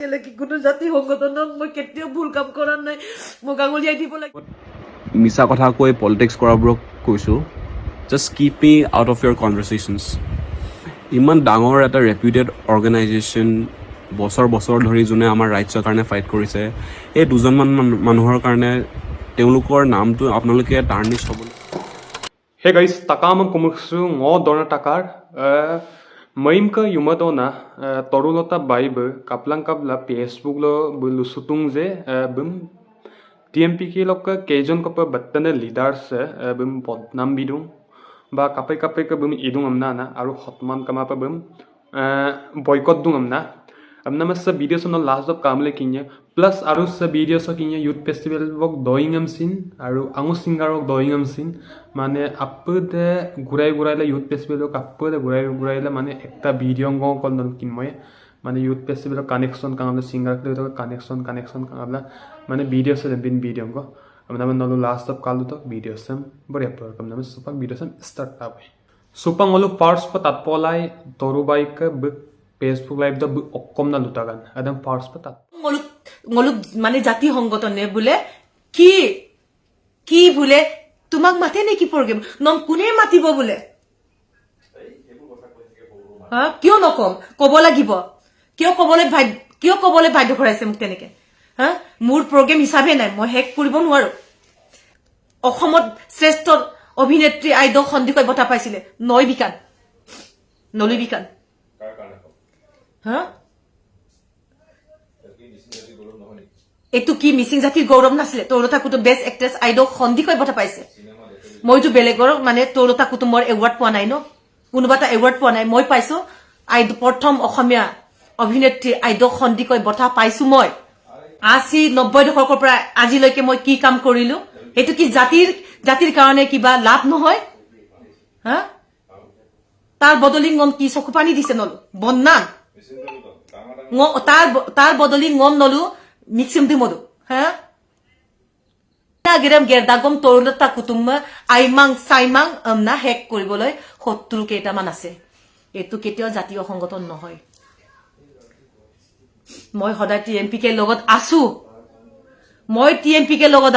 কোনো জাতি সংগঠনক মই কেতিয়াও ভুল কাম কৰা নাই, মোক আঙুলিয়াই দিব লাগে। মিছা কথা কৈ পলিটিক্স কৰাবোৰক কৈছোঁ, just keep me out of your conversations. ইমান ডাঙৰ এটা ৰেপুটেড অৰ্গেনাইজেশ্যন, বছৰ বছৰ ধৰি যোনে আমাৰ ৰাইটছৰ কাৰণে ফাইট কৰিছে, এই দুজনমান মানুহৰ কাৰণে তেওঁলোকৰ নামটো আপোনালোকে টাৰ্নিছ হ'বলৈ। Hey guys, takama kumuksu ngo dona takar maim ka yumadona torulota baibe kaplang kapla Facebook lo bulusutung je bum TMPK lokka kejon kappa battana leaders bum podnam bidung ba kapai ka bum idung amna na aru hotman kama pa bum boycott dung amna mas video sono last of kamle kinya plus aru sa video so kinya youth festival wok doingam sin aru angu singer wok doingam sin mane appude gurai la youth festival wok appude gurai la mane ekta video ngo kol non kinmoy mane youth festival connection kamle singer to connection kamla mane video se bin video ngo amna nolu last of kalu to video sam bari upload kamna supak video sam start tabe supang olu parts pa tatpolai toru bike Facebook live দ অকম না লুটাগান একদম first পাতা ngoluk মানে জাতি সংগঠনে বোলে কি কি বোলে তোমাক মাতে নেকি প্ৰগ্ৰাম নম কোনে মাতিব বোলে হা কিয় নকম কব লাগিব কিয় কবলে বাধ্য কৰাইছে মোক তেনেকে হা মোৰ প্ৰগ্ৰাম হিচাপে নাই মই হেক কৰিব নোৱাৰো অসমত শ্ৰেষ্ঠ অভিনেত্ৰী আইডল সন্ধিকৈ বঁটা পাইছিলে নলি বিকান হা এটো কি মিসিং জাতিৰ গৌৰৱ নাছিলে তোৰতা কুটো বেষ্ট এক্ট্ৰেছ আইডল সন্ধিকৈ বঁটা পাইছে মইতো বেলেগৰ মানে তোৰতা কুটো মোৰ এৱাৰ্ড পোৱা নাই ন কোনোবাটা এৱাৰ্ড পোৱা নাই মই পাইছো আইডল প্ৰথম অসমীয়া অভিনেত্ৰী আইডল সন্ধিকৈ বঁটা পাইছো মই 80-90 দশকৰ পৰা আজিলৈকে মই কি কাম কৰিলো এটো কি জাতিৰ কাৰণে কিবা লাভ নহয় হা তাৰ বদলি গম কি চকু পানী দিছে নলো বন্নান তার বদলি ngom নলু মিক্সিম দি মদু হ্যাঁ গেরাম গেরদাগম তরুলতা কুতুম্মা আইমাং সাইমাং আমনা হেক কৰিবলৈ 70 কেইটামান আছে এটো কেতিয়াও জাতীয় সংগঠন নহয় মই সদায় টিএমপিকে লগত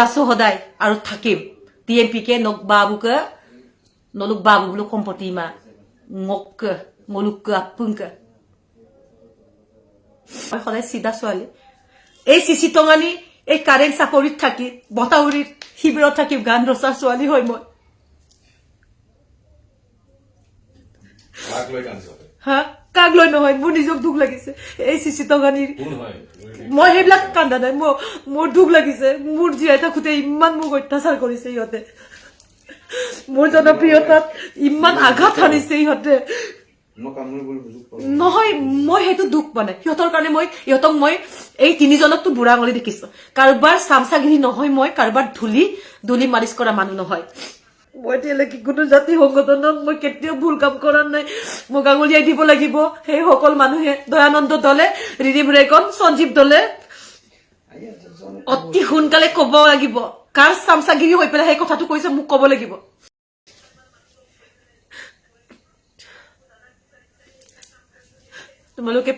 আছো সদায় আৰু থাকিম টিএমপিকে নক বাবুকে নলুক বাবু বুলু সম্পত্তি মা ngok ngoluk apungka মই সদায় সিধা ছোৱালী এই চিচি টঙানি এই কাৰেণ্ট চাকৰিত থাকি বতাউৰিত শিবিৰত থাকি গান ৰচা ছোৱালী হয় মই কাক লৈ নহয় মোৰ নিজক দুখ লাগিছে এই চিচি টঙানিৰ মই সেইবিলাক কান্দা নাই মোৰ দুখ লাগিছে মোৰ জীয়াই থাকোতে ইমান মোক অত্যাচাৰ কৰিছে ইহঁতে মোৰ জনপ্ৰিয়তাত ইমান আঘাত আনিছে ইহঁতে নহয় মই হেতু দুখ মানে ইহঁতৰ কাৰণে ইহঁতক মই এই তিনিজনকতো বুঢ়া আঙুলি দেখিছো কাৰোবাৰ চামচাগিৰি নহয় মই কাৰোবাৰ ধুলি মালিচ কৰা মানুহ নহয় মই এতিয়ালৈকে কোনো জাতি সংগঠনক মই কেতিয়াও ভুল কাম কৰা নাই মোক আঙুলিয়াই দিব লাগিব সেই সকল মানুহে দয়ানন্দ দলে ৰিৰিম ৰেকন সঞ্জীৱ দলে অতি সোনকালে ক'ব লাগিব কাৰ চামচাগিৰি হৈ পেলাই সেই কথাটো কৈছে মোক ক'ব লাগিব তোমালোকে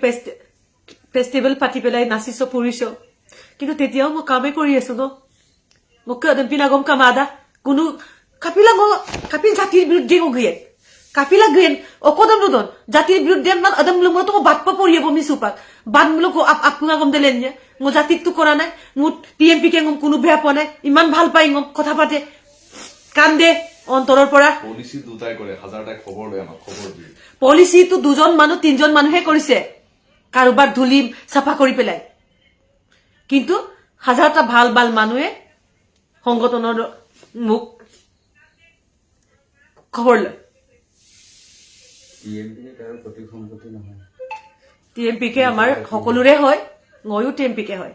ফেষ্টিভেল পাতি পেলাই নাচিছো ফুৰিছো কিন্তু তেতিয়াও মই কামে কৰি আছো ন মোক পিনাগম কামাদা কোনো কাপিল জাতিৰ বিৰুদ্ধে গিয়ে কাপিলা গিয়েন অকদম নুদন জাতিৰ বিৰুদ্ধে মান আদম লুমো তো বাট পা পৰিব মিছুপাক বাট মুলক আপুনাগম দিলেন যে মই জাতিকটো কৰা নাই মোৰ টিএমপিকে গম কোনো বেয়া পোৱা নাই ইমান ভাল পাই গম কথা পাতে কান্দে অন্তৰৰ পৰা পলিসি দুটাই কৰে হাজাৰটা খবৰ লৈ আমাক খবৰ দিয়ে পলিসি তো দুজন মানুহ তিনজন মানুহে কৰিছে কাৰোবাৰ ধুলি সাফা কৰি পেলাই কিন্তু হাজাৰটা ভাল মানুহে সংগঠনৰ মুখ খবৰ লয় টিএমপিকে আমাৰ সকলোৰে হয় ময়ো টিএমপিকে হয়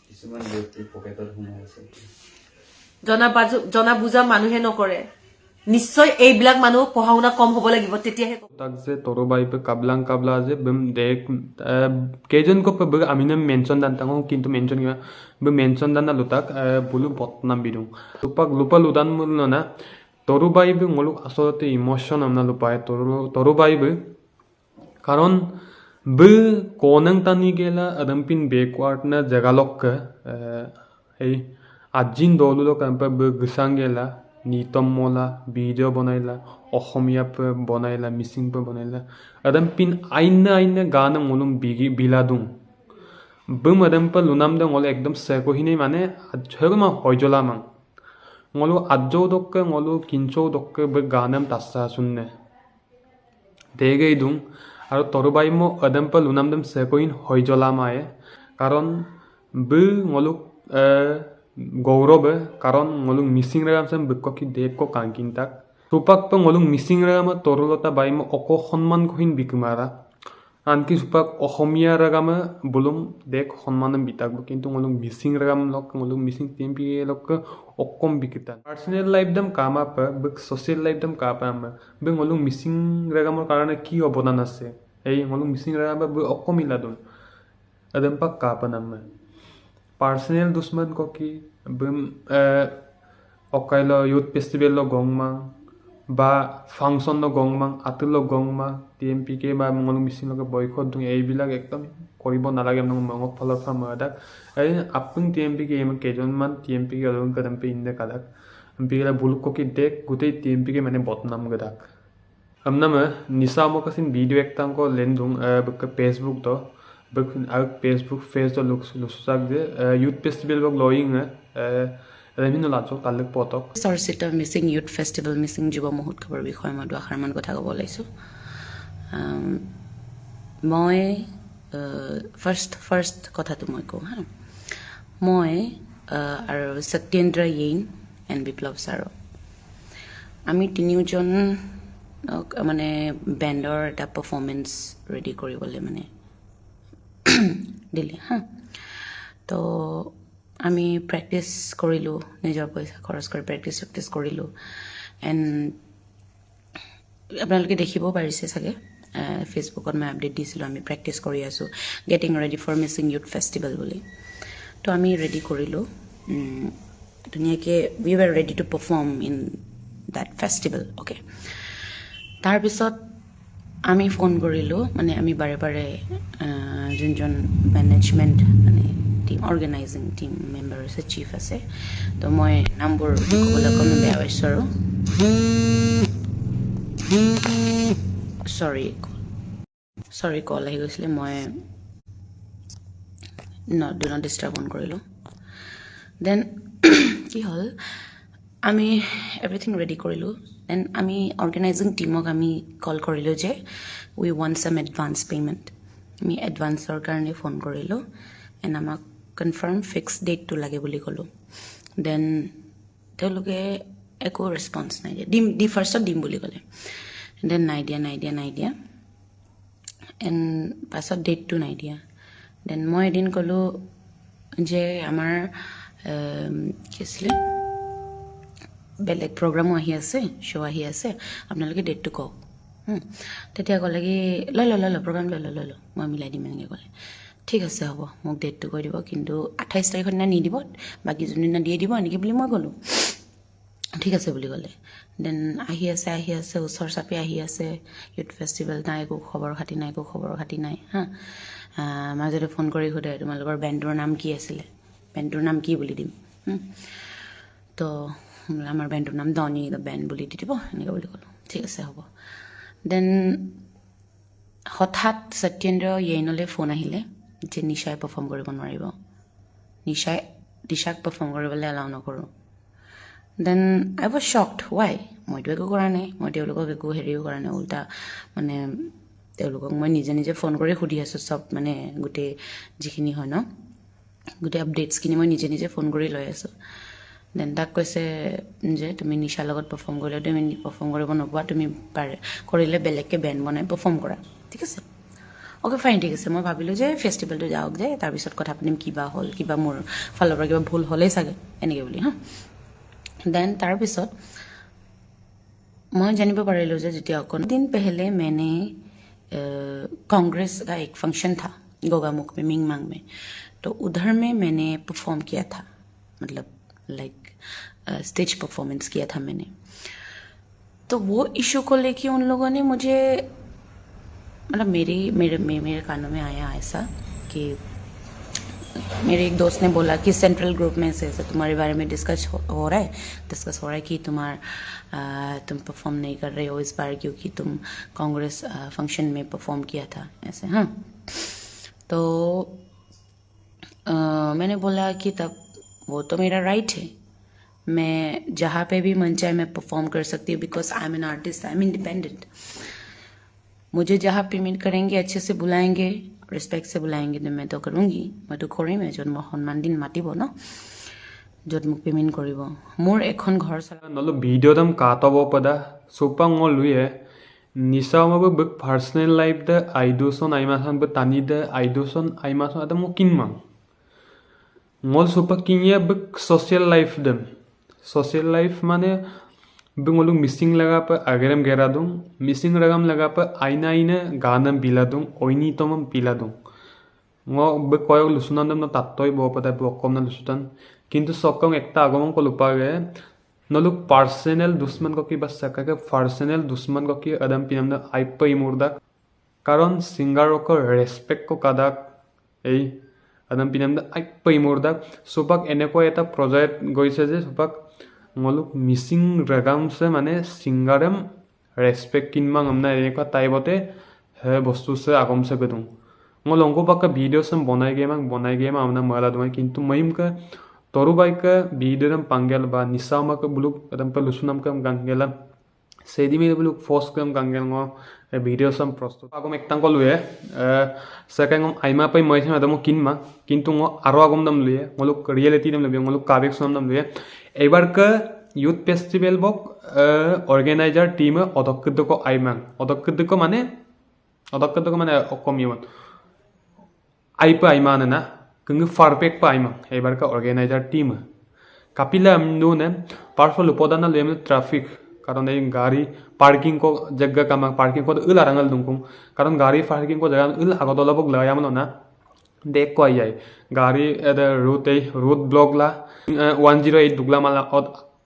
কিছুমান ব্যক্তি পকেটত সোমাই আছে জনা বুজা মানুহে নকৰে নিশ্চয় এইবিলাক মানুহ পঢ়া শুনা কম হ'ব লাগিব তেতিয়াহে tak se toro bai pe kabla je bim dek kejon ko pe amine mention dan tango kintu mention kiba bim mention dan na lutak bulu botnam bidung lupa ludan mulno na toro bai be ngoluk asolote emotion amna lupai toro bai be karon बे कोनंग तानी गेला अदम्पिन backward ना जगालोक हे आजिन दोलुलो कंपा बे गसांग गेला नीतम मोला video बनाइला অসমীয়া पे बनाइला missing पे बनाइला अदम्पिन आइना गाना मोलुम बिलादुं बे मदम पे लुनाम दं ओले एकदम सेकोहिने माने आजमा हयजला मां ngolu adjo dokke ngolu kincho dokke be ganam tassa sunne dege dung aro torubai mo adam pa lunam dam sekoin hoijola mae karon be ngolu gaurobe karon ngolu missing ram sam bekko ki dek ko kankin tak supak pa ngolu missing ram torulota bai mo oko honman kohin bikmara আনকি সুপাক অসমীয়া রাগামে বলুম দেখ সম্মান বিতাকব কিন্তু ngolung missing রাগাম লক ngolung missing TMP লক অকম বিকিতা personal life দম কামা pay বক social life দম কাপাম বে ngolung missing ৰাগামৰ কাৰণে কি অবদান আছে এই ngolung মিসিং রাগাম বে অকম ইলাদুন আদম পাক কাপানাম পার্সোনাল দুশ্মন কো কি বম অকাইলো ইউথ ফেস্টিভেল লো গংমা বা ফাংশন লো গংমা আতুল গংমা টিএমপি কে বা মংল মিসিং লগে বয়কট দুই এইবিলাক একদম কৰিব নালাগে মংক ফলৰ পৰা মদাক এই আপুন টিএমপি কে এম কেজনমান টিএমপি কে অলং কদম পে ইন্দে কাদাক এমপি কে বুলক কি দেখ গুটেই টিএমপি কে মানে বদনাম গদাক আমনামে নিসা মকসিন ভিডিও একটাংক লেন্দুং বক ফেসবুক দ বক আর ফেসবুক ফেস দ লুকসাক যে ইউথ ফেস্টিভেল বক লয়িং ৰেমিনো লাজক তালক পতক চৰ্চিত মিচিং ইউথ ফেষ্টিভেল মিচিং যুৱ মহোৎসৱৰ বিষয়ে মই দুআষাৰমান কথা ক'ব ওলাইছোঁ মই ফাৰ্ষ্ট কথাটো মই কওঁ হা মই আৰু সত্যেন্দ্ৰ য়েইন এণ্ড বিপ্লৱ ছাৰ আমি তিনিওজন মানে বেণ্ডৰ এটা পাৰফৰ্মেঞ্চ ৰেডি কৰিবলৈ মানে দিলে হা তো আমি প্ৰেক্টিছ কৰিলোঁ নিজৰ পইচা খৰচ কৰি প্ৰেক্টিছ কৰিলোঁ এণ্ড আপোনালোকে দেখিব পাৰিছে চাগে ফেচবুকত মই আপডেট দিছিলোঁ আমি প্ৰেক্টিছ কৰি আছোঁ getting ready for Mising youth festival বুলি তো আমি ৰেডি কৰিলোঁ ধুনীয়াকৈ we were ready to perform in that festival okay তাৰপিছত আমি ফোন কৰিলোঁ মানে আমি বাৰে বাৰে যোনজন মেনেজমেণ্ট মানে টিম অৰ্গেনাইজিং টিম মেম্বাৰ আছে চিফ আছে তো মই নামবোৰ ক'বলৈ অকণমান বেয়া পাইছোঁ আৰু চৰি কল আহি গৈছিলে মই ডু নট ডিষ্টাৰ্ব অন কৰিলোঁ দেন কি হ'ল আমি এভৰিথিং ৰেডি কৰিলোঁ দেন আমি অৰ্গেনাইজিং টিমক আমি কল কৰিলোঁ যে উই ৱান্ট ছাম এডভান্স পে'মেণ্ট আমি এডভান্সৰ কাৰণে ফোন কৰিলোঁ এণ্ড আমাক কনফাৰ্ম ফিক্স ডেটটো লাগে বুলি ক'লোঁ দেন তেওঁলোকে একো ৰেছপন্স নাই দিয়া ফাৰ্ষ্টত দিম বুলি ক'লে দেন নাই দিয়া এণ্ড পাছত ডেটটো নাই দিয়া দেন মই এদিন ক'লোঁ যে আমাৰ কি আছিলে বেলেগ প্ৰগ্ৰামো আহি আছে শ্ব' আহি আছে আপোনালোকে ডেটটো কওক তেতিয়া ক'লে কি লৈ ল প্ৰগ্ৰাম লৈ ল মই মিলাই দিম এনেকৈ ক'লে ঠিক আছে হ'ব মোক ডেটটো কৈ দিব কিন্তু 28 তাৰিখৰ দিনা নিদিব বাকী যোনদিনা দিয়ে দিব এনেকৈ বুলি মই ক'লোঁ ঠিক আছে বুলি ক'লে দেন আহি আছে ওচৰ চাপি আহি আছে ইউথ ফেষ্টিভেল নাই একো খবৰ খাতি নাই হা মাজতে ফোন কৰি সোধে তোমালোকৰ বেণ্ডৰ নাম কি আছিলে বেণ্ডৰ নাম কি বুলি দিম তো আমাৰ বেণ্ডৰ নাম ডনি দ্য বেণ্ড বুলি দি দিব এনেকৈ বুলি ক'লোঁ ঠিক আছে হ'ব দেন হঠাৎ সত্যেন্দ্ৰ য়েইনলৈ ফোন আহিলে যে নিশাই পাৰফৰ্ম কৰিব নোৱাৰিব দিশাক পাৰফৰ্ম কৰিবলৈ এলাউ নকৰোঁ then I was shocked why মইতো একো কৰা নাই মই তেওঁলোকক একো হেৰিও কৰা নাই উল্টা মানে তেওঁলোকক মই নিজে ফোন কৰি সুধি আছোঁ চব মানে গোটেই যিখিনি হয় ন গোটেই আপডেটছখিনি মই নিজে ফোন কৰি লৈ আছোঁ দেন তাক কৈছে যে তুমি নিশাৰ লগত পাৰফৰ্ম কৰিলে তুমি পাৰফৰ্ম কৰিব নোপোৱা তুমি কৰিলে বেলেগকৈ বেণ্ড বনাই পাৰফৰ্ম কৰা ঠিক আছে অ'কে ফাইন ঠিক আছে মই ভাবিলোঁ যে ফেষ্টিভেলটো যাওক যে তাৰপিছত কথা পাতিম কিবা হ'ল কিবা মোৰ ফালৰ পৰা কিবা ভুল হ'লেই চাগে এনেকৈ বুলি হা দেন তাৰপিছত মই জানিব পাৰিলোঁ যে যেতিয়া অকণ দিন पहले मैंने कांग्रेस का एक फंक्शन था गोगामुख में मिंगमांग में तो उधर में मैंने परफॉर्म किया था मतलब लाइक स्टेज परफॉर्मेंस किया था मैंने तो वो इशू को लेके उन लोगों ने मुझे मतलब मेरे कानों में आया ऐसा कि मेरे एक दोस्त ने बोला कि सेंट्रल ग्रुप में से तुम्हारे बारे में डिस्कस हो रहा है कि तुम परफॉर्म नहीं कर रहे हो इस बार क्योंकि तुम कांग्रेस फंक्शन में परफॉर्म किया था ऐसे। हाँ, तो मैंने बोला कि तब वो तो मेरा राइट है, मैं जहाँ पे भी मन चाहे मैं परफॉर्म कर सकती हूँ because I am an artist, I am independent. मुझे जहाँ पेमेंट करेंगे अच्छे से बुलाएंगे, रेस्पेक्ट से बुलाएंगे तो मैं तो करूँगी, मैं तो কৰিমে য'ত মোক সন্মান দিন মাতিব ন, য'ত মোক পেমেন্ট কৰিব। মোৰ এখন ঘৰ চলা নলো ভিডিও দম কাটব পদা সোপা লুয়ে নিচামাবো বক পার্সোনাল লাইফ দে আইদোসন আইমাসন ব তানি দে আইদোসন আইমাসন আদম মো কিনমাং ngol sopa kinya bek social life dem social life mane bengolung missing laga pa ageram geradung missing ragam laga pa aina ine ganam biladung oini tomam biladung ngo bek koyok lusunan dem no tattoi bo pada bokom na lusutan kintu sokong ekta agomon ko lupage noluk personal dushman ko ki bas sakake personal dushman ko ki adam pinam na aipa imurda karon singer ko respect ko kadak ei adam pinam da aipa imurda sopak eneko eta project goise je sopak ngoluk missing ragam se mane singarem respect kinmang amna eneko taibote he bostu se agom se bedung ngolongko pakka video sam bonai game amna mala dumai kintu maim ka toru bai ka video ram pangel ba nisama ka buluk adam pa lusunam kam gangela sedimi buluk force kam gangel ngo video sam prosto agom ektang ko luye second aima pai moi sam adamo kinma kintu ngo aro agom dam luye ngoluk reality dam luye ngoluk kabek sonam dam luye ebar ka youth festival bok organizer team odokked ko aimang odokked ko mane okomiwon aipa aimana na kung farpek pa aimang ebar ka organizer team kapila amnu ne powerful upodana lem traffic karon ei gari parking ko jagga kama parking ko ul arangal dungkung karon gari parking ko jaga ul agodolabok layamno na देख को आई गाड़ी road block ला 108 दुगला माला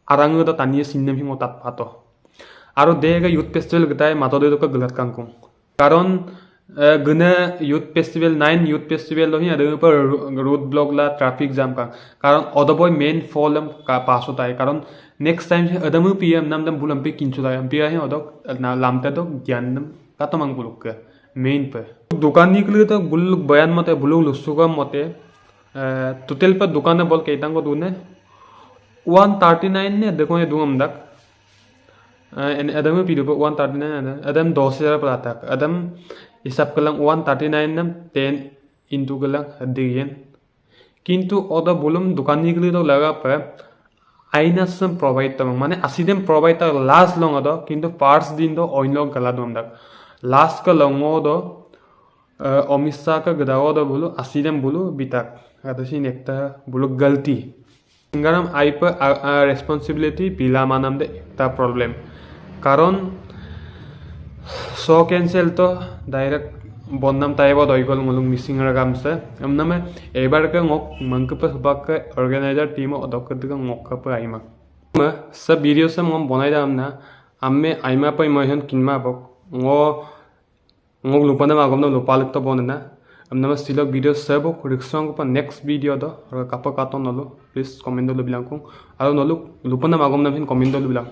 आरंग तो तानिए सिन्ने भी मोतात पातो आरो देगा youth festival गताय मातो दे तो का गलत कांको कारण गने यूथ फेस्टिवल 9 यूथ फेस्टिवल लो ही अदे पर रोड ब्लॉक ला ट्रैफिक जाम का कारण अदबोय मेन फॉलम का पास होता है कारण नेक्स्ट टाइम अदम पीएम नाम दम बुलम पे किंचु दा एमपी है अदक लामते तो ज्ञान दम का तो मंग बुलक के मेन पे दुकान निकले तो गुल बयान मते बुलु लुसुगा मते टोटल पर दुकान बोल केतांग को दुने 139 ने देखो ये दुंगम दक एन अदम पीडो 139 अदम 10000 पर आता अदम हिसाब कलंग 139 नम 10 इनटू कलंग दिगेन किंतु ओदा बुलम दुकान निकले तो लगा पे आईना सम प्रोवाइड तम माने असिदम प्रोवाइड तक लास्ट लंग अदो किंतु पार्ट्स दिन दो ओइनो गला दुम दक लास्ट का लंगो दो अमिसा का गदाओ दो बोलो असीदम बोलो बिताक अदसी नेक्ता बोलो गलती सिंगारम आई पर रेस्पॉन्सिबिलिटी पिला मानम दे एकता प्रॉब्लम कारण सो कैंसिल तो डायरेक्ट बन्नाम ताइबो दइगल मुलुंग मिसिंग रगाम से हमनामे एबार के ngok मंक पे सबक के ऑर्गेनाइजर टीम अदक के ngok का पे आइमा सब वीडियो से हम बनाइ दाम ना आम्मे आइमा पे महन किनमा बक ngok lupa na magom na lupa likto bon na amna mas silog video sabo riksong pa next video do kapa katon nolo please comment do bilang kung aro nolo lupa na magom na hin comment do bilang